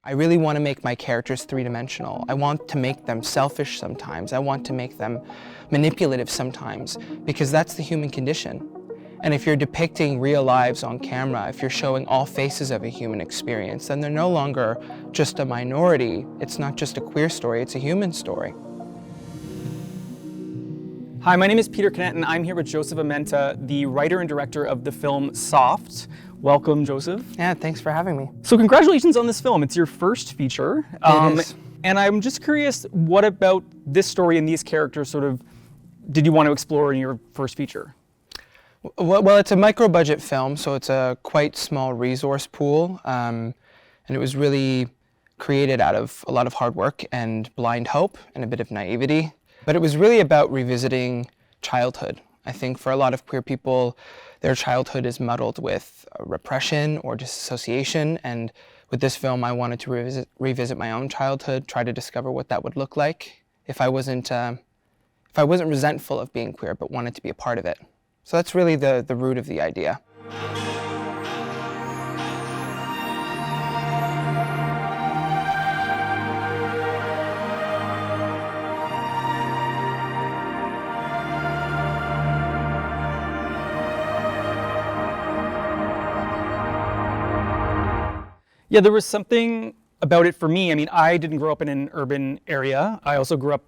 I really want to make my characters three-dimensional. I want to make them selfish sometimes. I want to make them manipulative sometimes, because that's the human condition. And if you're depicting real lives on camera, if you're showing all faces of a human experience, then they're no longer just a minority. It's not just a queer story, it's a human story. Hi, my name is Peter Canet, and I'm here with Joseph Amenta, the writer and director of the film Soft. Welcome, Joseph. Yeah, thanks for having me. So congratulations on this film. It's your first feature. It is. And I'm just curious, what about this story and these characters sort of did you want to explore in your first feature? Well, it's a micro-budget film, so it's a quite small resource pool, and it was really created out of a lot of hard work and blind hope and a bit of naivety. But it was really about revisiting childhood. I think for a lot of queer people, their childhood is muddled with repression or disassociation, and with this film, I wanted to revisit my own childhood, try to discover what that would look like if I wasn't resentful of being queer, but wanted to be a part of it. So that's really the root of the idea. Yeah, there was something about it for me. I mean, I didn't grow up in an urban area. I also grew up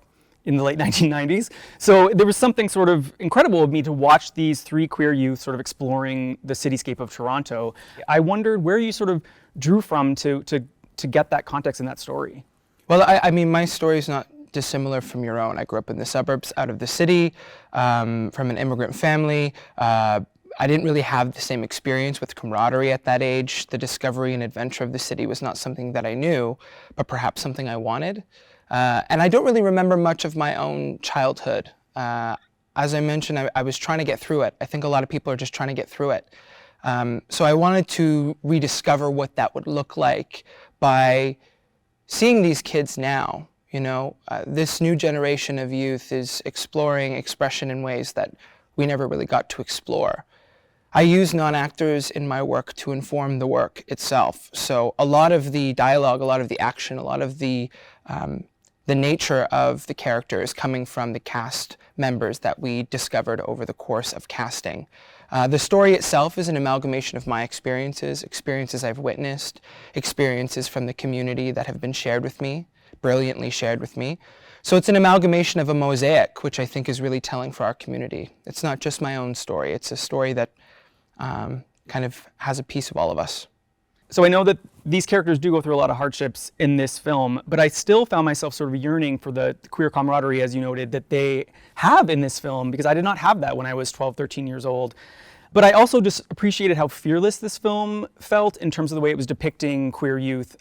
in the late 1990s. So there was something sort of incredible of me to watch these three queer youth sort of exploring the cityscape of Toronto. I wondered where you sort of drew from to get that context in that story. Well, I mean, my story is not dissimilar from your own. I grew up in the suburbs, out of the city, from an immigrant family. I didn't really have the same experience with camaraderie at that age. The discovery and adventure of the city was not something that I knew, but perhaps something I wanted. And I don't really remember much of my own childhood. As I mentioned, I was trying to get through it. I think a lot of people are just trying to get through it. So I wanted to rediscover what that would look like by seeing these kids now. You know, this new generation of youth is exploring expression in ways that we never really got to explore. I use non-actors in my work to inform the work itself. So a lot of the dialogue, a lot of the action, a lot of the nature of the characters coming from the cast members that we discovered over the course of casting. The story itself is an amalgamation of my experiences I've witnessed, experiences from the community that have been shared with me, brilliantly shared with me. So it's an amalgamation of a mosaic, which I think is really telling for our community. It's not just my own story, it's a story that kind of has a piece of all of us. So I know that these characters do go through a lot of hardships in this film, but I still found myself sort of yearning for the queer camaraderie, as you noted, that they have in this film, because I did not have that when I was 12, 13 years old. But I also just appreciated how fearless this film felt in terms of the way it was depicting queer youth.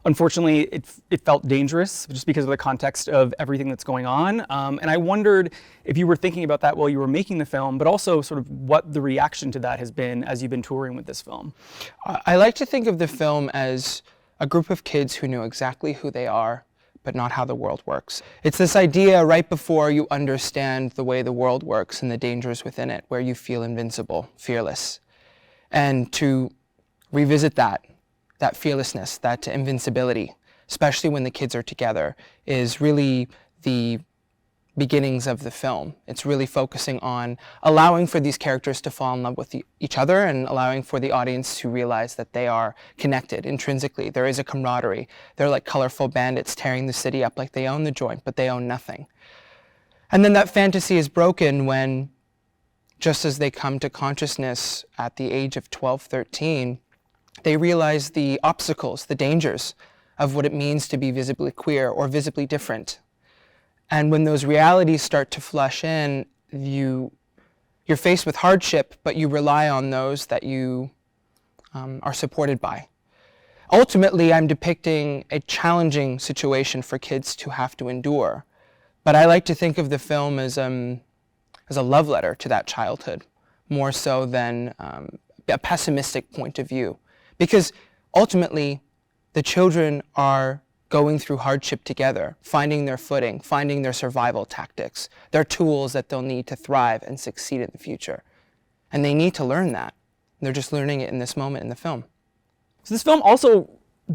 Unfortunately, it felt dangerous just because of the context of everything that's going on. And I wondered if you were thinking about that while you were making the film, but also sort of what the reaction to that has been as you've been touring with this film. I like to think of the film as a group of kids who know exactly who they are, but not how the world works. It's this idea right before you understand the way the world works and the dangers within it, where you feel invincible, fearless. And to revisit that fearlessness, that invincibility, especially when the kids are together, is really the beginnings of the film. It's really focusing on allowing for these characters to fall in love with each other and allowing for the audience to realize that they are connected intrinsically. There is a camaraderie. They're like colorful bandits tearing the city up like they own the joint, but they own nothing. And then that fantasy is broken when, just as they come to consciousness at the age of 12, 13, they realize the obstacles, the dangers of what it means to be visibly queer or visibly different. And when those realities start to flush in, you're faced with hardship, but you rely on those that you are supported by. Ultimately, I'm depicting a challenging situation for kids to have to endure. But I like to think of the film as a love letter to that childhood, more so than a pessimistic point of view. Because ultimately, the children are going through hardship together, finding their footing, finding their survival tactics, their tools that they'll need to thrive and succeed in the future. And they need to learn that. They're just learning it in this moment in the film. So this film also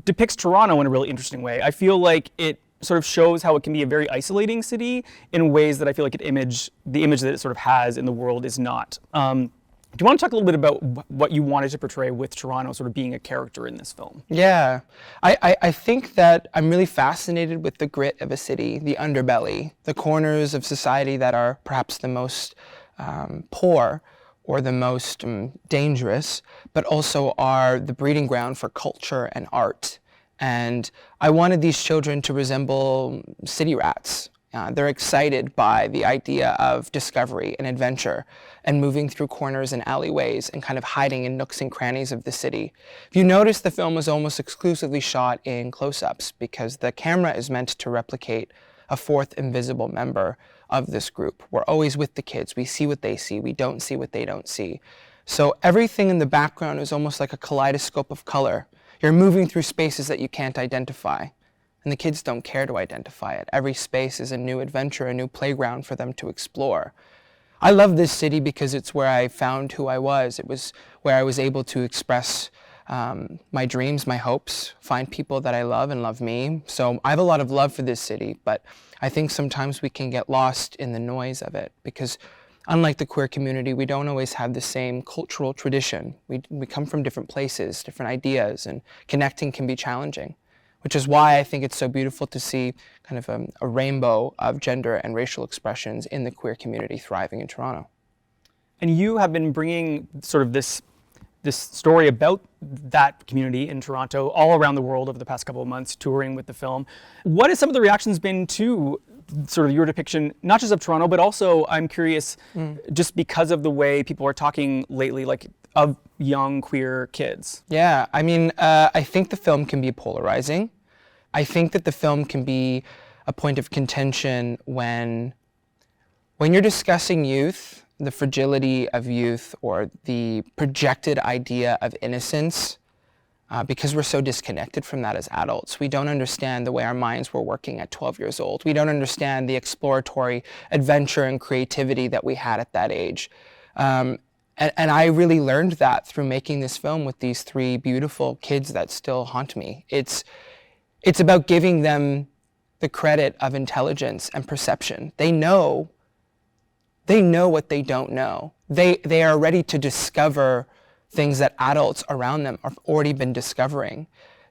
depicts Toronto in a really interesting way. I feel like it sort of shows how it can be a very isolating city in ways that I feel like the image that it sort of has in the world is not. Do you want to talk a little bit about what you wanted to portray with Toronto sort of being a character in this film? Yeah, I think that I'm really fascinated with the grit of a city, the underbelly, the corners of society that are perhaps the most poor or the most dangerous, but also are the breeding ground for culture and art. And I wanted these children to resemble city rats. They're excited by the idea of discovery and adventure and moving through corners and alleyways and kind of hiding in nooks and crannies of the city. If you notice, the film was almost exclusively shot in close-ups because the camera is meant to replicate a fourth invisible member of this group. We're always with the kids. We see what they see. We don't see what they don't see. So everything in the background is almost like a kaleidoscope of color. You're moving through spaces that you can't identify. And the kids don't care to identify it. Every space is a new adventure, a new playground for them to explore. I love this city because it's where I found who I was. It was where I was able to express my dreams, my hopes, find people that I love and love me. So I have a lot of love for this city, but I think sometimes we can get lost in the noise of it because unlike the queer community, we don't always have the same cultural tradition. We come from different places, different ideas, and connecting can be challenging, which is why I think it's so beautiful to see kind of a rainbow of gender and racial expressions in the queer community thriving in Toronto. And you have been bringing sort of this story about that community in Toronto all around the world over the past couple of months, touring with the film. What has some of the reactions been to sort of your depiction, not just of Toronto, but also I'm curious, just because of the way people are talking lately, like of young queer kids? Yeah, I mean, I think the film can be polarizing. I think that the film can be a point of contention when you're discussing youth, the fragility of youth or the projected idea of innocence, because we're so disconnected from that as adults. We don't understand the way our minds were working at 12 years old. We don't understand the exploratory adventure and creativity that we had at that age. And I really learned that through making this film with these three beautiful kids that still haunt me. It's about giving them the credit of intelligence and perception. They know what they don't know. They are ready to discover things that adults around them have already been discovering.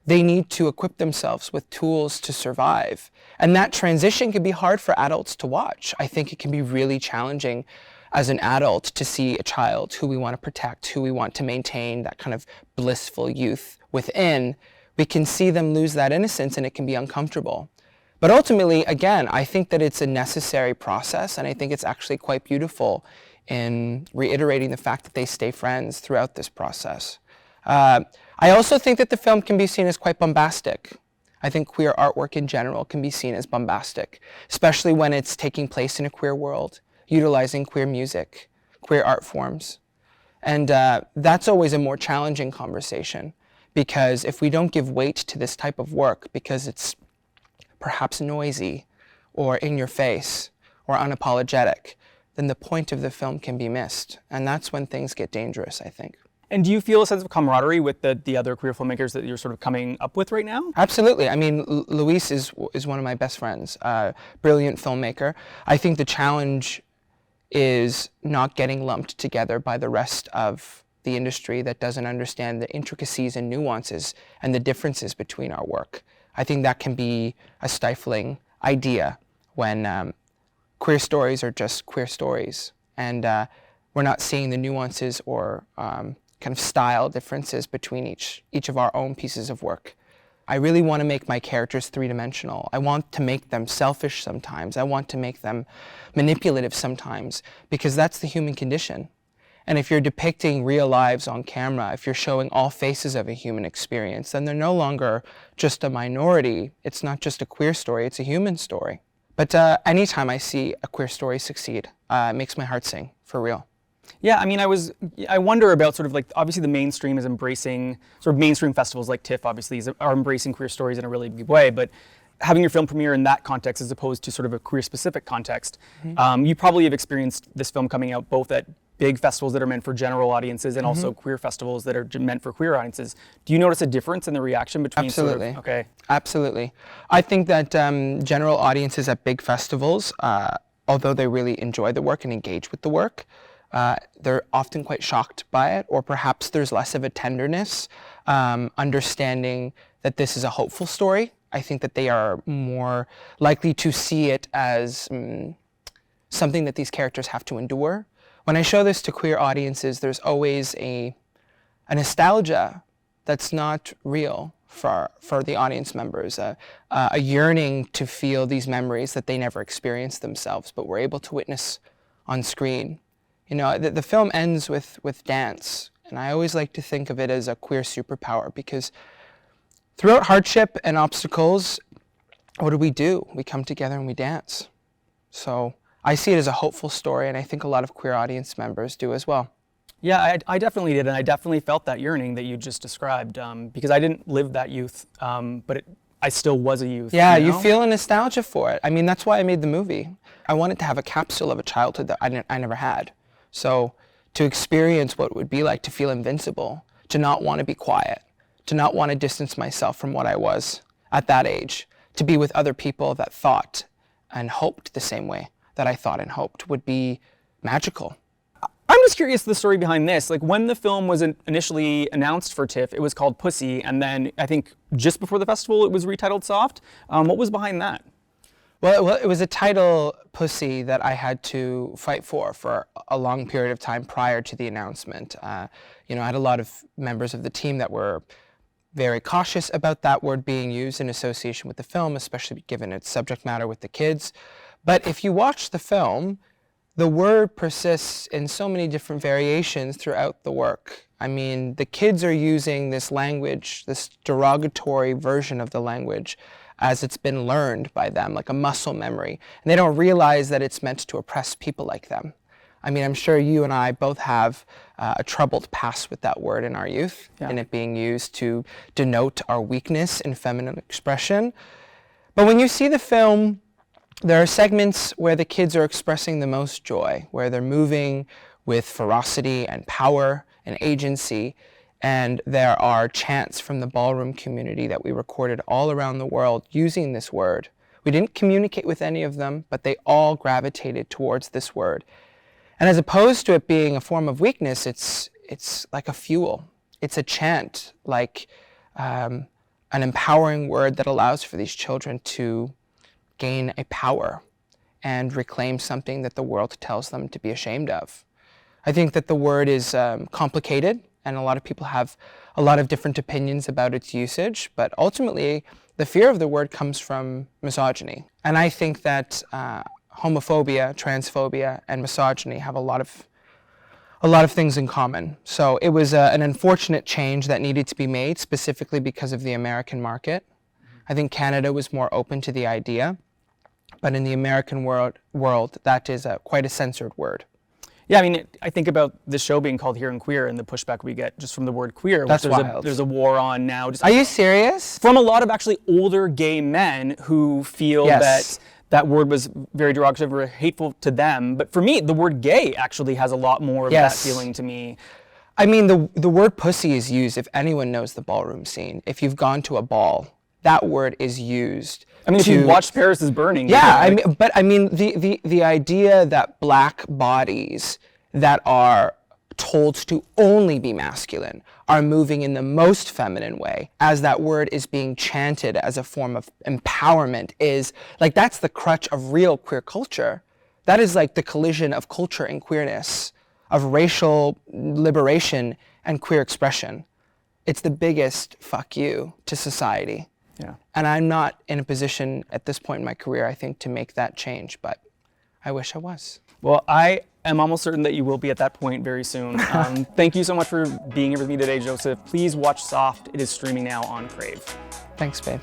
They need to equip themselves with tools to survive. And that transition can be hard for adults to watch. I think it can be really challenging as an adult to see a child who we want to protect, who we want to maintain that kind of blissful youth within. We can see them lose that innocence and it can be uncomfortable. But ultimately, again, I think that it's a necessary process, and I think it's actually quite beautiful in reiterating the fact that they stay friends throughout this process. I also think that the film can be seen as quite bombastic. I think queer artwork in general can be seen as bombastic, especially when it's taking place in a queer world, utilizing queer music, queer art forms. And that's always a more challenging conversation, because if we don't give weight to this type of work because it's perhaps noisy or in your face or unapologetic, then the point of the film can be missed. And that's when things get dangerous, I think. And do you feel a sense of camaraderie with the other queer filmmakers that you're sort of coming up with right now? Absolutely. I mean, Luis is one of my best friends, brilliant filmmaker. I think the challenge is not getting lumped together by the rest of the industry that doesn't understand the intricacies and nuances and the differences between our work. I think that can be a stifling idea when queer stories are just queer stories, and we're not seeing the nuances or kind of style differences between each of our own pieces of work. I really want to make my characters three-dimensional. I want to make them selfish sometimes. I want to make them manipulative sometimes, because that's the human condition. And if you're depicting real lives on camera, if you're showing all faces of a human experience, then they're no longer just a minority. It's not just a queer story, it's a human story. But anytime I see a queer story succeed, it makes my heart sing, for real. Yeah, I mean, I wonder about sort of like, obviously the mainstream is embracing, sort of mainstream festivals like TIFF obviously are embracing queer stories in a really big way, but having your film premiere in that context as opposed to sort of a queer specific context, you probably have experienced this film coming out both at big festivals that are meant for general audiences and also queer festivals that are meant for queer audiences. Do you notice a difference in the reaction between? Absolutely. Okay. Absolutely. I think that general audiences at big festivals, although they really enjoy the work and engage with the work, they're often quite shocked by it, or perhaps there's less of a tenderness, understanding that this is a hopeful story. I think that they are more likely to see it as something that these characters have to endure. When I show this to queer audiences, there's always a nostalgia that's not real for the audience members, a yearning to feel these memories that they never experienced themselves, but were able to witness on screen. You know, the film ends with dance, and I always like to think of it as a queer superpower, because throughout hardship and obstacles, what do? We come together and we dance. So I see it as a hopeful story, and I think a lot of queer audience members do as well. Yeah, I definitely did, and I definitely felt that yearning that you just described, because I didn't live that youth, but I still was a youth. Yeah, you you know? feel a nostalgia for it. I mean, that's why I made the movie. I wanted to have a capsule of a childhood that I never had. So to experience what it would be like to feel invincible, to not want to be quiet, to not want to distance myself from what I was at that age, to be with other people that thought and hoped the same way that I thought and hoped would be magical. I'm just curious the story behind this. Like, when the film was initially announced for TIFF, it was called Pussy, and then I think just before the festival it was retitled Soft. What was behind that? Well, it was a title, Pussy, that I had to fight for a long period of time prior to the announcement. You know, I had a lot of members of the team that were very cautious about that word being used in association with the film, especially given its subject matter with the kids. But if you watch the film, the word persists in so many different variations throughout the work. I mean, the kids are using this language, this derogatory version of the language, as it's been learned by them, like a muscle memory. And they don't realize that it's meant to oppress people like them. I mean, I'm sure you and I both have a troubled past with that word in our youth, and it being used to denote our weakness in feminine expression. But when you see the film, there are segments where the kids are expressing the most joy, where they're moving with ferocity and power and agency. And there are chants from the ballroom community that we recorded all around the world using this word. We didn't communicate with any of them, but they all gravitated towards this word. And as opposed to it being a form of weakness, it's like a fuel. It's a chant, like an empowering word that allows for these children to gain a power and reclaim something that the world tells them to be ashamed of. I think that the word is complicated, and a lot of people have a lot of different opinions about its usage, but ultimately the fear of the word comes from misogyny. And I think that homophobia, transphobia, and misogyny have a lot of things in common. So it was an unfortunate change that needed to be made, specifically because of the American market. I think Canada was more open to the idea, but in the American world that is quite a censored word. Yeah, I mean, I think about the show being called Here and Queer and the pushback we get just from the word queer. That's which wild. There's a war on now. Are you serious? From a lot of actually older gay men who feel Yes. that word was very derogatory or hateful to them. But for me, the word gay actually has a lot more of that feeling to me. I mean, the word pussy is used, if anyone knows the ballroom scene. If you've gone to a ball, that word is used. I mean, if you watched Paris is Burning. Yeah, the idea that black bodies that are told to only be masculine are moving in the most feminine way, as that word is being chanted as a form of empowerment, is like, that's the crutch of real queer culture. That is like the collision of culture and queerness, of racial liberation and queer expression. It's the biggest fuck you to society. Yeah. And I'm not in a position at this point in my career, I think, to make that change, but I wish I was. Well, I am almost certain that you will be at that point very soon. Thank you so much for being here with me today, Joseph. Please watch Soft. It is streaming now on Crave. Thanks, babe.